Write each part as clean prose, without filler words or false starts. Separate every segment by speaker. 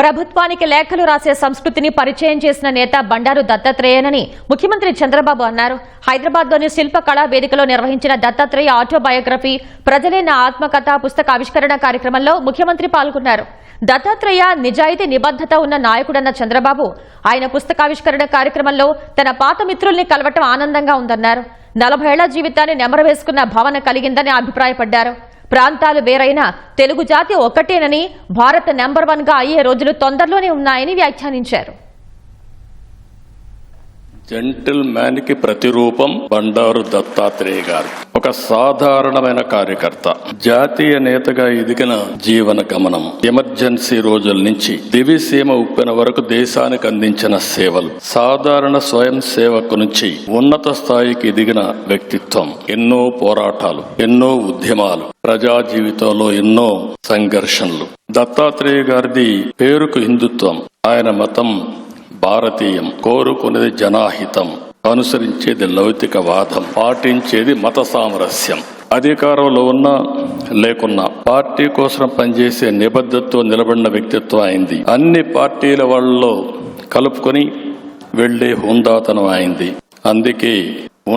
Speaker 1: ప్రభుత్వానికి లేఖలు రాసే సంస్కృతిని పరిచయం చేసిన నేత బండారు దత్తాత్రేయనని ముఖ్యమంత్రి చంద్రబాబు అన్నారు. హైదరాబాద్లోని శిల్పకళా వేదికలో నిర్వహించిన దత్తాత్రేయ ఆటోబయోగ్రఫీ ప్రజలే నా ఆత్మకథ పుస్తక ఆవిష్కరణ కార్యక్రమంలో ముఖ్యమంత్రి పాల్గొన్నారు. దత్తాత్రేయ నిజాయితీ నిబద్ధత ఉన్న నాయకుడన్న చంద్రబాబు ఆయన పుస్తకావిష్కరణ కార్యక్రమంలో తన పాత మిత్రుల్ని కలవటం ఆనందంగా ఉందన్నారు. 40 ఏళ్ల జీవితాన్ని నెమరవేసుకున్న భావన కలిగిందని అభిప్రాయపడ్డారు. ప్రాంతాలు వేరైనా తెలుగు జాతి ఒక్కటేనని, భారత్ నెంబర్ 1 గా అయ్యే రోజులు తొందరలోనే ఉన్నాయని వ్యాఖ్యానించారు.
Speaker 2: జెంటిల్ మ్యాన్ కి ప్రతిరూపం బండారు దత్తాత్రేయ గారు. ఒక సాధారణమైన కార్యకర్త, జాతీయ నేతగా ఎదిగిన జీవన గమనం, ఎమర్జెన్సీ రోజుల నుంచి దివిసీమ ఉప్పెన వరకు దేశానికి అందించిన సేవలు, సాధారణ స్వయం సేవకు నుంచి ఉన్నత స్థాయికి ఎదిగిన వ్యక్తిత్వం, ఎన్నో పోరాటాలు, ఎన్నో ఉద్యమాలు, ప్రజా జీవితంలో ఎన్నో సంఘర్షణలు. దత్తాత్రేయ గారిది పేరుకు హిందుత్వం, ఆయన మతం భారతీయం, కోరుకునేది జనాహితం, అనుసరించేది లౌకికవాదం, పాటించేది మత సామరస్యం. అధికారంలో ఉన్నా లేకున్నా పార్టీ కోసం పనిచేసే నిబద్ధతతో నిలబడిన వ్యక్తిత్వం అయింది. అన్ని పార్టీల వాళ్ళలో కలుపుకొని వెళ్లే హుందాతనం అయింది. అందుకే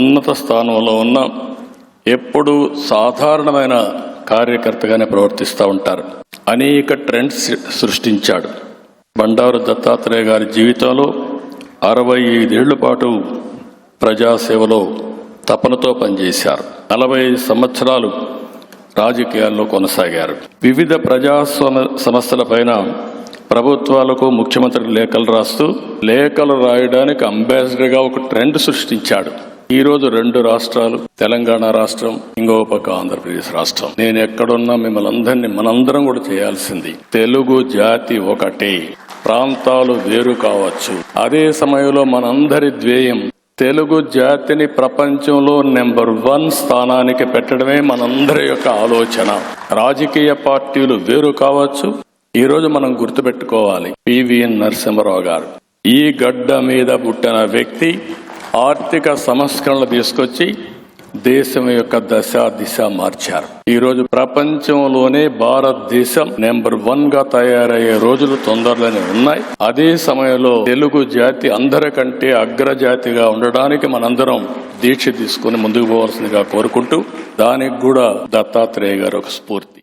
Speaker 2: ఉన్నత స్థానంలో ఉన్న ఎప్పుడూ సాధారణమైన కార్యకర్తగానే ప్రవర్తిస్తూ ఉంటారు. అనేక ట్రెండ్స్ సృష్టించాడు. బండారు దత్తాత్రేయ గారి జీవితంలో 65 ఏళ్ల పాటు ప్రజాసేవలో తపనతో పనిచేశారు. 45 సంవత్సరాలు రాజకీయాల్లో కొనసాగారు. వివిధ ప్రజా సమస్యలపైన ప్రభుత్వాలకు ముఖ్యమంత్రి లేఖలు రాస్తూ, లేఖలు రాయడానికి అంబాసిడర్గా ఒక ట్రెండ్ సృష్టించాడు. ఈ రోజు 2 రాష్ట్రాలు, తెలంగాణ రాష్ట్రం, ఇంకో పక్క ఆంధ్రప్రదేశ్ రాష్ట్రం. నేను ఎక్కడున్నా మిమ్మల్ని అందరినీ మనందరం కూడా చేయాల్సింది. తెలుగు జాతి ఒకటే, ప్రాంతాలు వేరు కావచ్చు. అదే సమయంలో మనందరి ధ్యేయం తెలుగు జాతిని ప్రపంచంలో నెంబర్ 1 స్థానానికి పెట్టడమే మనందరి యొక్క ఆలోచన. రాజకీయ పార్టీలు వేరు కావచ్చు. ఈ రోజు మనం గుర్తుపెట్టుకోవాలి, పివిఎన్ నరసింహారావు గారు ఈ గడ్డ మీద పుట్టిన వ్యక్తి ఆర్థిక సంస్కరణలు తీసుకొచ్చి దేశం యొక్క దశ దిశ మార్చారు. ఈ రోజు ప్రపంచంలోనే భారతదేశం నెంబర్ 1 గా తయారయ్యే రోజులు తొందరలోనే ఉన్నాయి. అదే సమయంలో తెలుగు జాతి అందరికంటే అగ్రజాతిగా ఉండడానికి మనందరం దీక్ష తీసుకుని ముందుకు పోవాల్సిందిగా కోరుకుంటూ, దానికి కూడా దత్తాత్రేయ గారు ఒక స్ఫూర్తి.